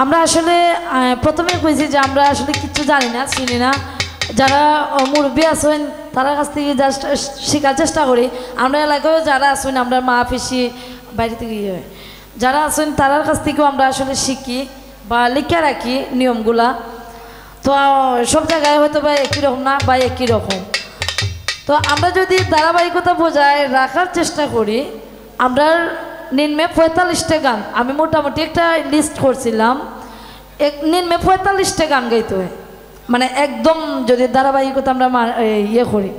আমরা আসলে প্রথমে কইছি যে আমরা আসলে কিছু জানি না, চিনি না। যারা মুরব্বী আছেন তার কাছ থেকে জাস্ট শেখার চেষ্টা করি। আমরা এলাকায় যারা আছেন, আমরা মা পিসি বাইরে থেকে যারা আছেন তার কাছ থেকেও আমরা আসলে শিখি বা লিখে রাখি নিয়মগুলা। তো সব জায়গায় হয়তো বা একই রকম না বা একই রকম। তো আমরা যদি ধারাবাহিকতা বজায় রাখার চেষ্টা করি, আমরা নিম্নে 45টা গান, আমি মোটামুটি একটা লিস্ট করছিলাম, নিম্নে 45টা গান গাইতে হয়। মানে একদম যদি ধারাবাহিকতা আমরা ইয়ে করি,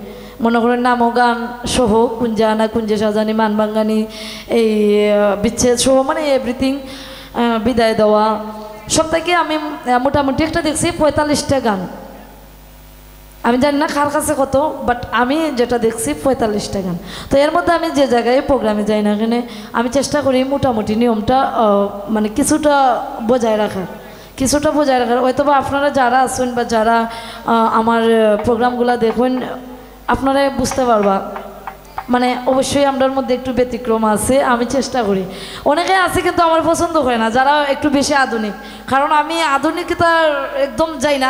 মনে করেন নামো গান সহ, কুঞ্জানা কুঞ্জে সাজানি মান বাঙ্গানি, এই বিচ্ছেদ সহ, মানে এভরিথিং, বিদায় দেওয়া, সব থেকে আমি মোটামুটি একটা দেখছি 45টা গান। আমি জানি না কার কাছে কত, বাট আমি যেটা দেখছি 45টা গান। তো এর মধ্যে আমি যে জায়গায় প্রোগ্রামে যাই না কেন, আমি চেষ্টা করি মোটামুটি নিয়মটা মানে কিছুটা বজায় রাখার। হয়তো বা আপনারা যারা আছেন বা যারা আমার প্রোগ্রামগুলো দেখুন, আপনারা বুঝতে পারবা। মানে অবশ্যই আমরার মধ্যে একটু ব্যতিক্রম আছে, আমি চেষ্টা করি। অনেকে আছে কিন্তু আমার পছন্দ হয় না, যারা একটু বেশি আধুনিক। কারণ আমি আধুনিকতার একদম যাই না,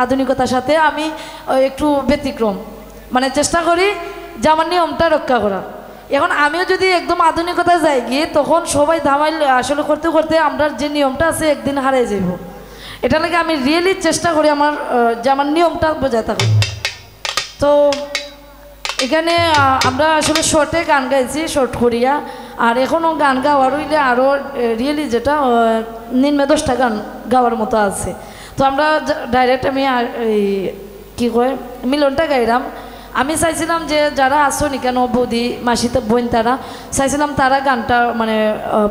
আধুনিকতার সাথে আমি একটু ব্যতিক্রম, মানে চেষ্টা করি যে আমার নিয়মটা রক্ষা করা। এখন আমিও যদি একদম আধুনিকতায় যাই গিয়ে, তখন সবাই ধামাইল আসলে করতে করতে আমরা যে নিয়মটা আছে একদিন হারিয়ে যাব। এটা লাগে আমি রিয়েলি চেষ্টা করি আমার যে আমার নিয়মটা বোঝায় থাকে। তো এখানে আমরা আসলে শর্টে গান গাইছি, শর্ট করিয়া। আর এখনও গান গাওয়ার হইলে আরও রিয়েলি যেটা নিম্নে 10টা গান গাওয়ার মতো আছে। তো আমরা ডাইরেক্ট আমি এই কী কয় মিলনটা গাইলাম। আমি চাইছিলাম যে যারা আসো নি কেন বৌদি মাসি বোন, তারা চাইছিলাম তারা গানটা মানে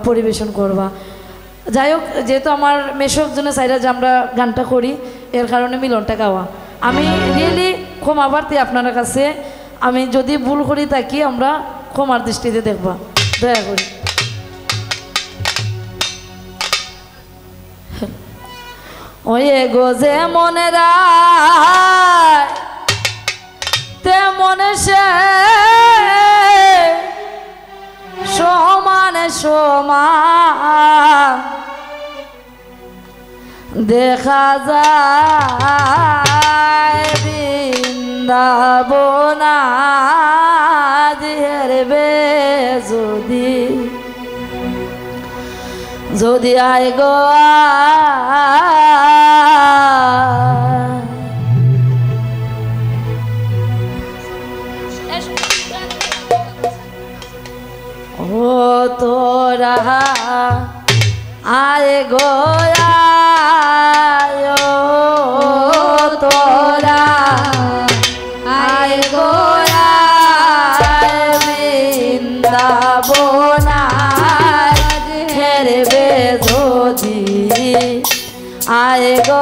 পরিবেশন করবা। যাই হোক, যেহেতু আমার মেশক জন্য চাইরা যে আমরা গানটা করি, এর কারণে মিলনটা গাওয়া। আমি রিয়েলি ক্ষমা প্রার্থী আপনার কাছে, আমি যদি ভুল করি থাকি আমরা ক্ষমার দৃষ্টিতে দেখবা, দয়া করি। ওয়ে গো যে মনে রায় তেমন সে সমান সমান দেখা যায় বৃন্দাবনা হেরবে যদি আয় গো ও তোরা আয় গো তোরা আয় গো বৃন্দাবনা হেরবে যদি আয় গো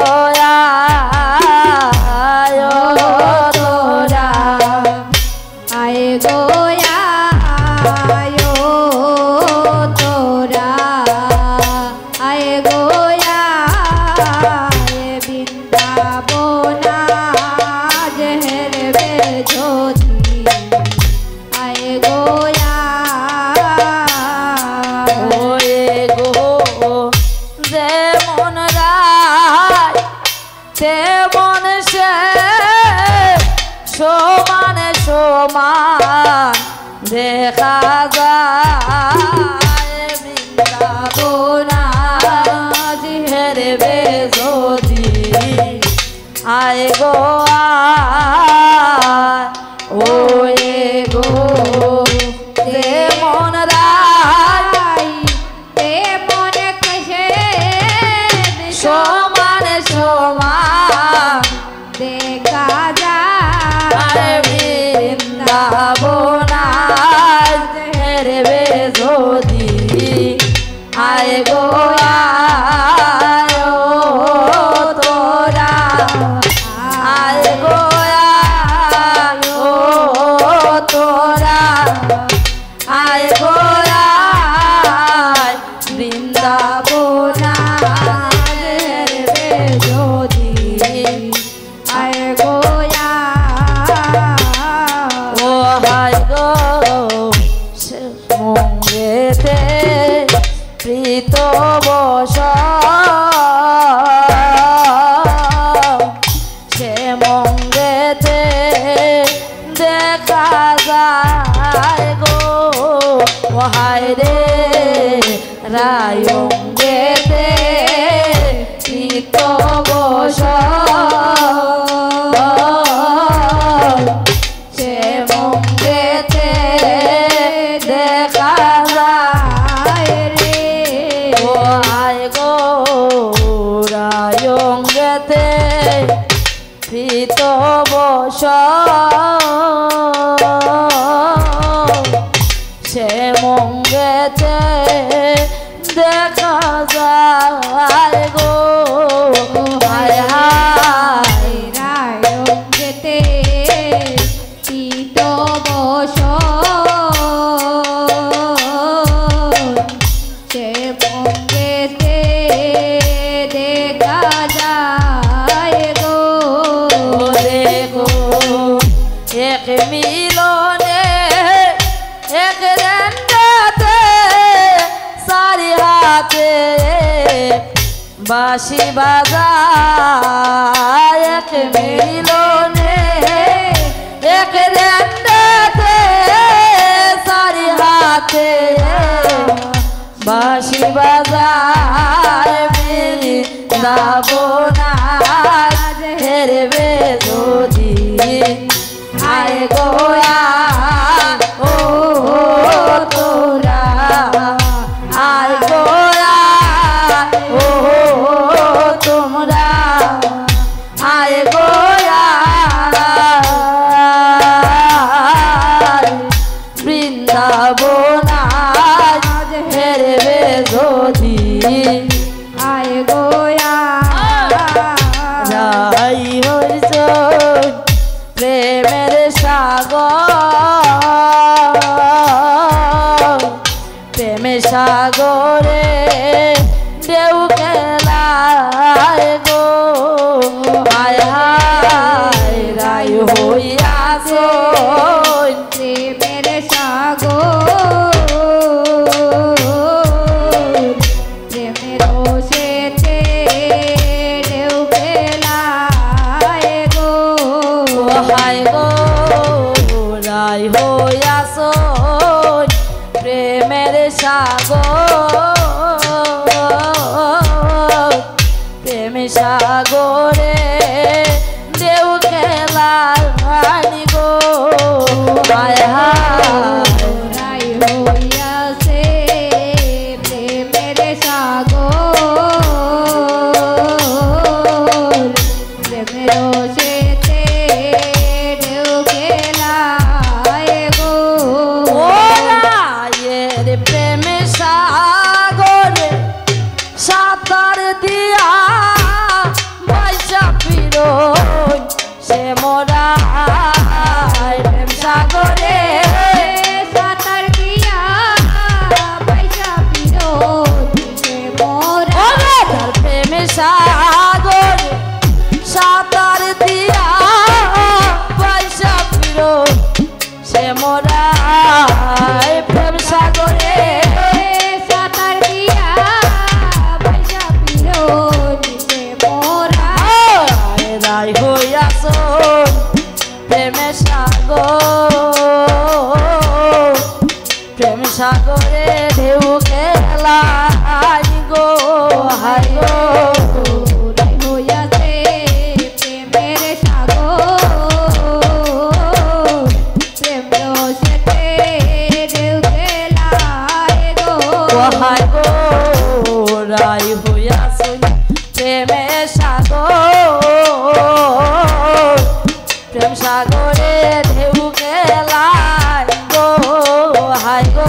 তোরা আয় গো দেখা যায় বৃন্দাবনা হেরবে যদি আয় গো ও গো মন রাই মন কহে সমান সমান দেখা যায় বৃন্দাবনা হেরবে যদি আয় গো তোরা আয় গো তোরা আয় গো বৃন্দাবনা হেরবে যদি আয় গো ও হায় গো মঙ্গেতে প্রীত বস হায় রে রায়ঙ্গেতে চিত্ত বস সে মঙ্গেতে দেখা যায় রে ও হায় গো রায়ঙ্গেতে চিত্ত বস সে মঙ্গেতে দেখা যায় গো হায় হায় রায়ঙ্গেতে চিত বস সে মঙ্গেতে দেখা যায় গো দেখো এক মিলনে এক রেন্দাতে সারি হাতে বাঁশি বাজায় এক মিলনে এক রেন্দাতে সারি হাতে বাঁশি বাজায় বৃন্দাবনায় হেরবে যদি আয় গোয়া ও তোরা আয় গোয়া ও তোমরা আয় গোয়া বৃন্দাবনায় হেরবে যদি আয় গোয়া রাই হইছ প্রেমের সাগর প্রেমের সাগরে ঢেউ খেলায় গো হায় হায় রাই হইয়াছ প্রেমের সাগর প্রেমের সেতে ঢেউ খেলায় গো হায় গো রাই হইয়াছ প্রেমের সাগর প্রেম সাগরে ঢেউ খেলায় গো হায় হায় রাই হইয়াছে প্রেমের সাগর প্রেমের সেতে ঢেউ খেলায় গো ওরায়ের প্রেম সাগরে সাঁতার দিয়া পয়সা ফিরো সে মোরা প্রেম সাগরে সাঁতার দিয়া পয়সা পিরো সে মোরা তার প্রেম সাগরে সাঁতার দিয়া পয়সা ফিরো সে মোরা প্রেম সাগরে সাঁতার দিয়া পয়সা পিরো সে মোরা রাই হইয়াছ প্রেম সাগর প্রেম সাগরে ঢেউ খেলায় গো হায় গো রাই হইয়াছে প্রেমের সাগর প্রেম রসেতে ঢেউ খেলায় গো হায় গো রাই হইয়াছ প্রেমে সাগর প্রেম সাগরে ঢেউ খেলায় গো হায় গো